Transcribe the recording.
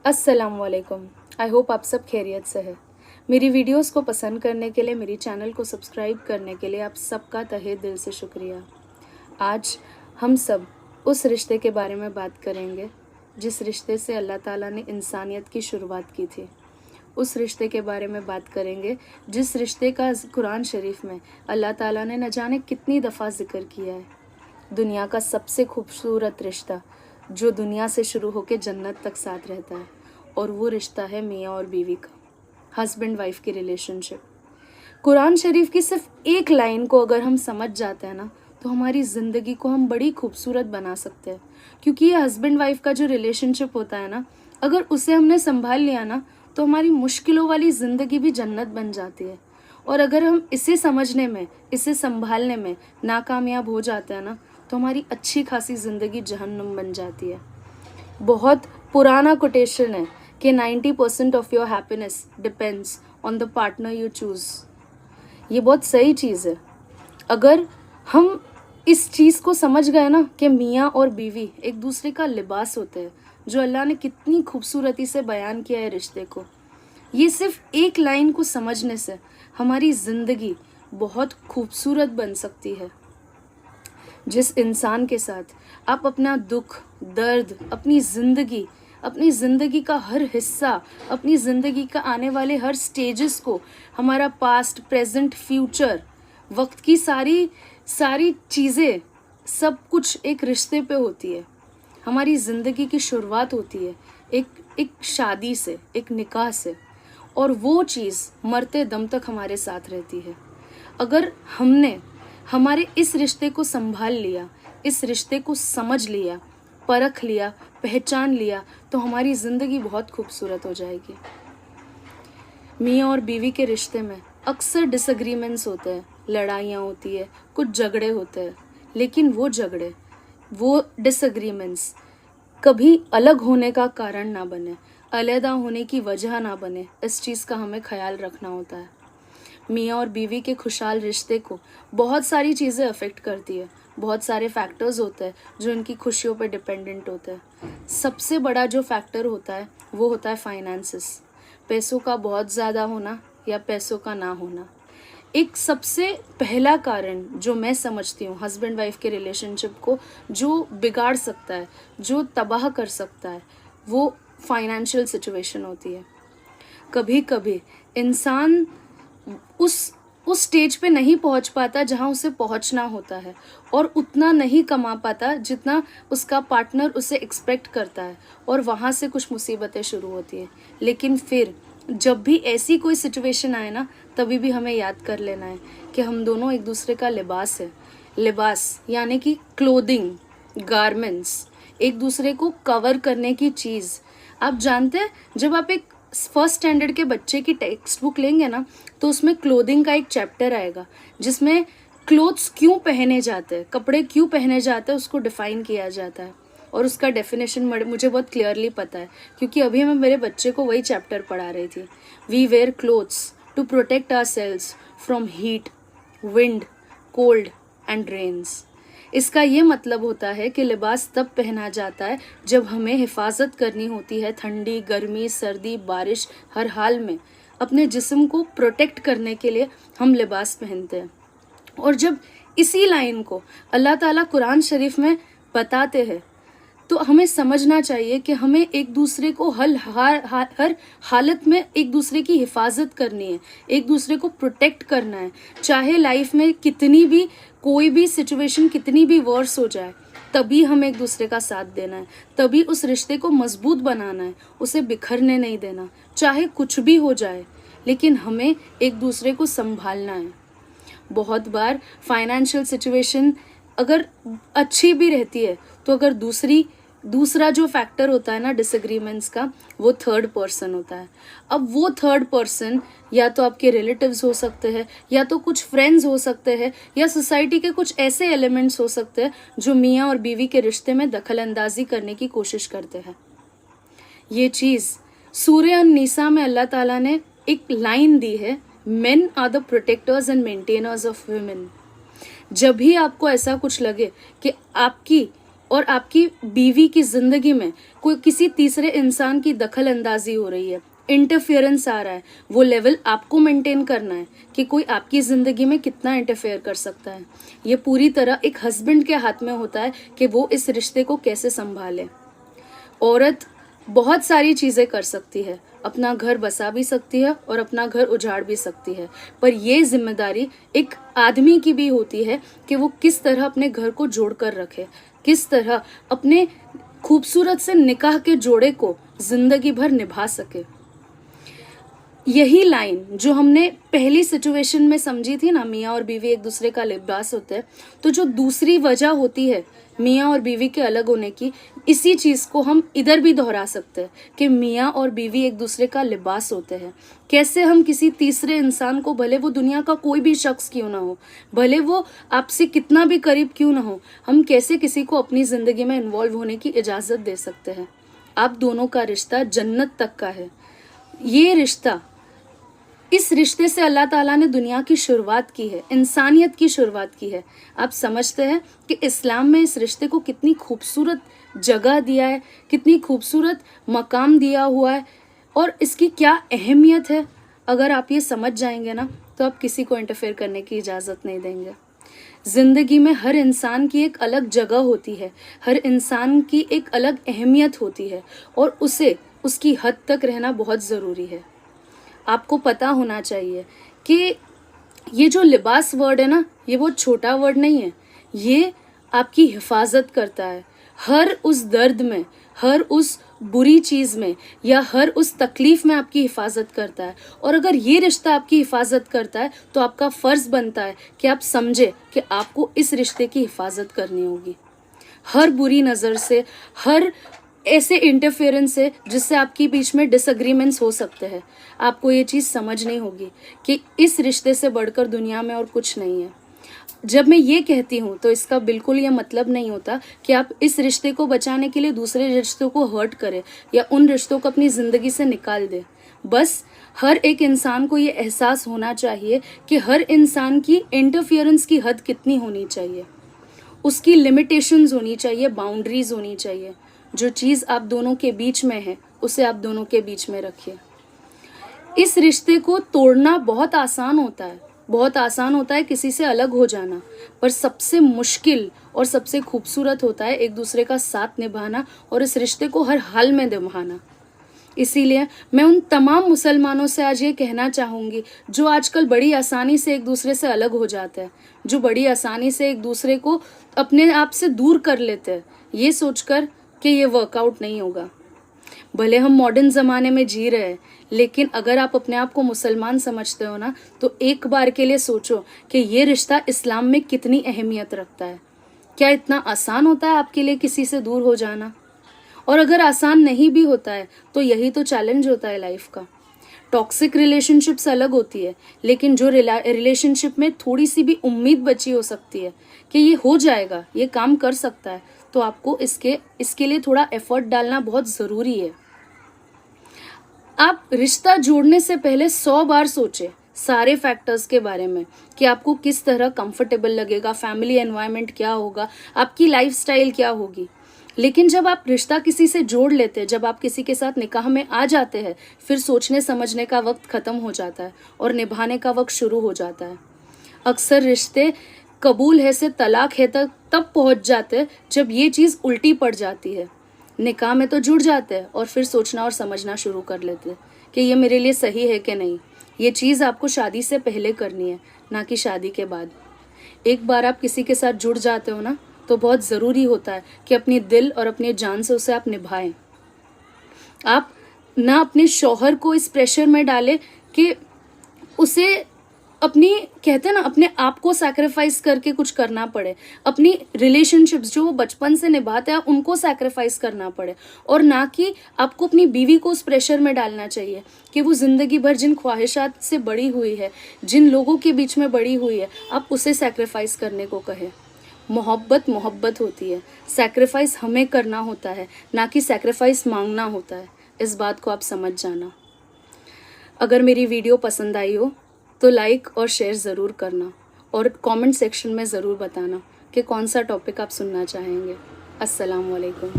अस्सलामुअलैकुम। I hope आप सब खैरियत से है। मेरी वीडियोस को पसंद करने के लिए, मेरी चैनल को सब्सक्राइब करने के लिए आप सबका तहे दिल से शुक्रिया। आज हम सब उस रिश्ते के बारे में बात करेंगे जिस रिश्ते से अल्लाह ताला ने इंसानियत की शुरुआत की थी। उस रिश्ते के बारे में बात करेंगे जिस रिश्ते का कुरान शरीफ में अल्लाह ताला ने न जाने कितनी दफ़ा ज़िक्र किया है। दुनिया का सबसे खूबसूरत रिश्ता जो दुनिया से शुरू होकर जन्नत तक साथ रहता है, और वो रिश्ता है मियाँ और बीवी का, हस्बैंड वाइफ की रिलेशनशिप। कुरान शरीफ की सिर्फ एक लाइन को अगर हम समझ जाते हैं ना, तो हमारी ज़िंदगी को हम बड़ी खूबसूरत बना सकते हैं। क्योंकि ये हस्बैंड वाइफ का जो रिलेशनशिप होता है ना, अगर उसे हमने संभाल लिया ना, तो हमारी मुश्किलों वाली ज़िंदगी भी जन्नत बन जाती है। और अगर हम इसे समझने में, इसे संभालने में नाकामयाब हो जाते हैं ना, तो हमारी अच्छी खासी ज़िंदगी जहन्नुम बन जाती है। बहुत पुराना कोटेशन है कि 90% of your happiness depends on the partner you choose. ये बहुत सही चीज़ है। अगर हम इस चीज़ को समझ गए ना कि मियाँ और बीवी एक दूसरे का लिबास होते हैं, जो अल्लाह ने कितनी खूबसूरती से बयान किया है रिश्ते को, ये सिर्फ एक लाइन को समझने से हमारी ज़िंदगी बहुत खूबसूरत बन सकती है। जिस इंसान के साथ आप अपना दुख, दर्द, अपनी ज़िंदगी का हर हिस्सा, अपनी ज़िंदगी का आने वाले हर स्टेजेस को, हमारा पास्ट, प्रेजेंट, फ्यूचर, वक्त की सारी चीज़ें, सब कुछ एक रिश्ते पे होती है। हमारी ज़िंदगी की शुरुआत होती है एक शादी से, एक निकाह से, और वो चीज़ मरते दम तक हमारे साथ रहती है। अगर हमने हमारे इस रिश्ते को संभाल लिया, इस रिश्ते को समझ लिया, परख लिया, पहचान लिया, तो हमारी ज़िंदगी बहुत खूबसूरत हो जाएगी। मियाँ और बीवी के रिश्ते में अक्सर डिसएग्रीमेंट्स होते हैं, लड़ाइयाँ होती है, कुछ झगड़े होते हैं, लेकिन वो डिसएग्रीमेंट्स कभी अलग होने का कारण ना बने, अलहदा होने की वजह ना बने। इस चीज़ का हमें ख्याल रखना होता है। मियाँ और बीवी के खुशहाल रिश्ते को बहुत सारी चीज़ें अफेक्ट करती है, बहुत सारे फैक्टर्स होते हैं जो इनकी खुशियों पर डिपेंडेंट होते हैं। सबसे बड़ा जो फैक्टर होता है वो होता है फाइनेंसेस, पैसों का बहुत ज़्यादा होना या पैसों का ना होना। एक सबसे पहला कारण जो मैं समझती हूँ हस्बैंड वाइफ के रिलेशनशिप को जो बिगाड़ सकता है, जो तबाह कर सकता है, वो फाइनेंशियल सिचुएशन होती है। कभी कभी इंसान उस स्टेज पे नहीं पहुंच पाता जहां उसे पहुंचना होता है, और उतना नहीं कमा पाता जितना उसका पार्टनर उसे एक्सपेक्ट करता है, और वहां से कुछ मुसीबतें शुरू होती है। लेकिन फिर जब भी ऐसी कोई सिचुएशन आए ना, तभी भी हमें याद कर लेना है कि हम दोनों एक दूसरे का लिबास है। लिबास यानी कि क्लोथिंग, गारमेंट्स, एक दूसरे को कवर करने की चीज़। आप जानते हैं, जब आप एक फर्स्ट स्टैंडर्ड के बच्चे की टेक्स्ट बुक लेंगे ना, तो उसमें क्लोथिंग का एक चैप्टर आएगा जिसमें क्लोथ्स क्यों पहने जाते हैं, कपड़े क्यों पहने जाते हैं, उसको डिफाइन किया जाता है। और उसका डेफिनेशन मुझे बहुत क्लियरली पता है, क्योंकि अभी मैं मेरे बच्चे को वही चैप्टर पढ़ा रही थी। We wear clothes to protect ourselves from heat, wind, cold and rains. इसका ये मतलब होता है कि लिबास तब पहना जाता है जब हमें हिफाजत करनी होती है ठंडी, गर्मी, सर्दी, बारिश, हर हाल में अपने जिस्म को प्रोटेक्ट करने के लिए हम लिबास पहनते हैं। और जब इसी लाइन को अल्लाह ताला कुरान शरीफ में बताते हैं, तो हमें समझना चाहिए कि हमें एक दूसरे को हर हालत में एक दूसरे की हिफाजत करनी है, एक दूसरे को प्रोटेक्ट करना है। चाहे लाइफ में कितनी भी कोई भी सिचुएशन कितनी भी वर्स हो जाए, तभी हमें एक दूसरे का साथ देना है, तभी उस रिश्ते को मजबूत बनाना है, उसे बिखरने नहीं देना। चाहे कुछ भी हो जाए, लेकिन हमें एक दूसरे को संभालना है। बहुत बार फाइनेंशियल सिचुएशन अगर अच्छी भी रहती है, तो अगर दूसरा जो फैक्टर होता है ना डिसएग्रीमेंट्स का, वो थर्ड पर्सन होता है। अब वो थर्ड पर्सन या तो आपके रिलेटिव्स हो सकते हैं, या तो कुछ फ्रेंड्स हो सकते हैं, या सोसाइटी के कुछ ऐसे एलिमेंट्स हो सकते हैं जो मियाँ और बीवी के रिश्ते में दखल अंदाजी करने की कोशिश करते हैं। ये चीज़ सूरह अन-निसा में अल्लाह ताला ने एक लाइन दी है, men are the protectors and maintainers of women. जब भी आपको ऐसा कुछ लगे कि आपकी और आपकी बीवी की ज़िंदगी में कोई किसी तीसरे इंसान की दखल अंदाजी हो रही है, इंटरफेरेंस आ रहा है, वो लेवल आपको मेंटेन करना है कि कोई आपकी ज़िंदगी में कितना इंटरफेयर कर सकता है। ये पूरी तरह एक हस्बैंड के हाथ में होता है कि वो इस रिश्ते को कैसे संभाले। औरत बहुत सारी चीज़ें कर सकती है, अपना घर बसा भी सकती है और अपना घर उजाड़ भी सकती है, पर ये जिम्मेदारी एक आदमी की भी होती है कि वो किस तरह अपने घर को जोड़ कर रखे, किस तरह अपने खूबसूरत से निकाह के जोड़े को जिंदगी भर निभा सके। यही लाइन जो हमने पहली सिचुएशन में समझी थी ना, मियाँ और बीवी एक दूसरे का लिबास होते हैं, तो जो दूसरी वजह होती है मियाँ और बीवी के अलग होने की, इसी चीज़ को हम इधर भी दोहरा सकते हैं कि मियाँ और बीवी एक दूसरे का लिबास होते हैं। कैसे हम किसी तीसरे इंसान को, भले वो दुनिया का कोई भी शख्स क्यों ना हो, भले वो आपसे कितना भी करीब क्यों ना हो, हम कैसे किसी को अपनी ज़िंदगी में इन्वॉल्व होने की इजाज़त दे सकते हैं। आप दोनों का रिश्ता जन्नत तक का है। ये रिश्ता, इस रिश्ते से अल्लाह ताला ने दुनिया की शुरुआत की है, इंसानियत की शुरुआत की है। आप समझते हैं कि इस्लाम में इस रिश्ते को कितनी खूबसूरत जगह दिया है, कितनी खूबसूरत मकाम दिया हुआ है और इसकी क्या अहमियत है। अगर आप ये समझ जाएंगे ना, तो आप किसी को इंटरफेयर करने की इजाज़त नहीं देंगे। ज़िंदगी में हर इंसान की एक अलग जगह होती है, हर इंसान की एक अलग अहमियत होती है और उसे उसकी हद तक रहना बहुत ज़रूरी है। आपको पता होना चाहिए कि ये जो लिबास वर्ड है ना, ये वो छोटा वर्ड नहीं है, ये आपकी हिफाजत करता है हर उस दर्द में, हर उस बुरी चीज़ में या हर उस तकलीफ़ में आपकी हिफाजत करता है। और अगर ये रिश्ता आपकी हिफाजत करता है तो आपका फ़र्ज़ बनता है कि आप समझे कि आपको इस रिश्ते की हिफाजत करनी होगी, हर बुरी नज़र से, हर ऐसे इंटरफेरेंस से जिससे आपके बीच में डिसएग्रीमेंट्स हो सकते हैं। आपको ये चीज़ समझनी होगी कि इस रिश्ते से बढ़कर दुनिया में और कुछ नहीं है। जब मैं ये कहती हूँ तो इसका बिल्कुल ये मतलब नहीं होता कि आप इस रिश्ते को बचाने के लिए दूसरे रिश्तों को हर्ट करें या उन रिश्तों को अपनी ज़िंदगी से निकाल दें। बस हर एक इंसान को ये एहसास होना चाहिए कि हर इंसान की इंटरफियरेंस की हद कितनी होनी चाहिए, उसकी लिमिटेशंस होनी चाहिए, बाउंड्रीज होनी चाहिए। जो चीज़ आप दोनों के बीच में है उसे आप दोनों के बीच में रखिए। इस रिश्ते को तोड़ना बहुत आसान होता है, बहुत आसान होता है किसी से अलग हो जाना, पर सबसे मुश्किल और सबसे खूबसूरत होता है एक दूसरे का साथ निभाना और इस रिश्ते को हर हाल में निभाना। इसीलिए मैं उन तमाम मुसलमानों से आज ये कहना चाहूँगी जो आजकल बड़ी आसानी से एक दूसरे से अलग हो जाते हैं, जो बड़ी आसानी से एक दूसरे को अपने आप से दूर कर लेते हैं, ये सोचकर कि ये वर्कआउट नहीं होगा। भले हम मॉडर्न ज़माने में जी रहे हैं, लेकिन अगर आप अपने आप को मुसलमान समझते हो ना, तो एक बार के लिए सोचो कि ये रिश्ता इस्लाम में कितनी अहमियत रखता है। क्या इतना आसान होता है आपके लिए किसी से दूर हो जाना? और अगर आसान नहीं भी होता है तो यही तो चैलेंज होता है लाइफ का। टॉक्सिक रिलेशनशिप्स अलग होती है, लेकिन जो रिलेशनशिप में थोड़ी सी भी उम्मीद बची हो सकती है कि ये हो जाएगा, ये काम कर सकता है, तो आपको इसके लिए थोड़ा एफर्ट डालना बहुत ज़रूरी है। आप रिश्ता जोड़ने से पहले 100 बार सोचें सारे फैक्टर्स के बारे में कि आपको किस तरह कंफर्टेबल लगेगा, फैमिली एनवायरनमेंट क्या होगा, आपकी लाइफस्टाइल क्या होगी। लेकिन जब आप रिश्ता किसी से जोड़ लेते हैं, जब आप किसी के साथ निकाह में आ जाते हैं, फिर सोचने समझने का वक्त ख़त्म हो जाता है और निभाने का वक्त शुरू हो जाता है। अक्सर रिश्ते कबूल है से तलाक है तक तब पहुंच जाते हैं जब ये चीज़ उल्टी पड़ जाती है। निकाह में तो जुड़ जाते हैं और फिर सोचना और समझना शुरू कर लेते हैं कि ये मेरे लिए सही है कि नहीं। ये चीज़ आपको शादी से पहले करनी है, ना कि शादी के बाद। एक बार आप किसी के साथ जुड़ जाते हो ना, तो बहुत ज़रूरी होता है कि अपनी दिल और अपने जान से उसे आप निभाएं। आप ना अपने शौहर को इस प्रेशर में डालें कि उसे अपनी, कहते हैं ना, अपने आप को सैक्रिफाइस करके कुछ करना पड़े, अपनी रिलेशनशिप्स जो वो बचपन से निभाते हैं उनको सैक्रिफाइस करना पड़े, और ना कि आपको अपनी बीवी को उस प्रेशर में डालना चाहिए कि वो ज़िंदगी भर जिन ख्वाहिशात से बड़ी हुई है, जिन लोगों के बीच में बड़ी हुई है, आप उसे सैक्रिफाइस करने को कहे। मोहब्बत मोहब्बत होती है, सैक्रिफाइस हमें करना होता है, ना कि सैक्रिफाइस मांगना होता है। इस बात को आप समझ जाना। अगर मेरी वीडियो पसंद आई हो तो लाइक और शेयर ज़रूर करना और कमेंट सेक्शन में ज़रूर बताना कि कौन सा टॉपिक आप सुनना चाहेंगे। अस्सलाम वालेकुम।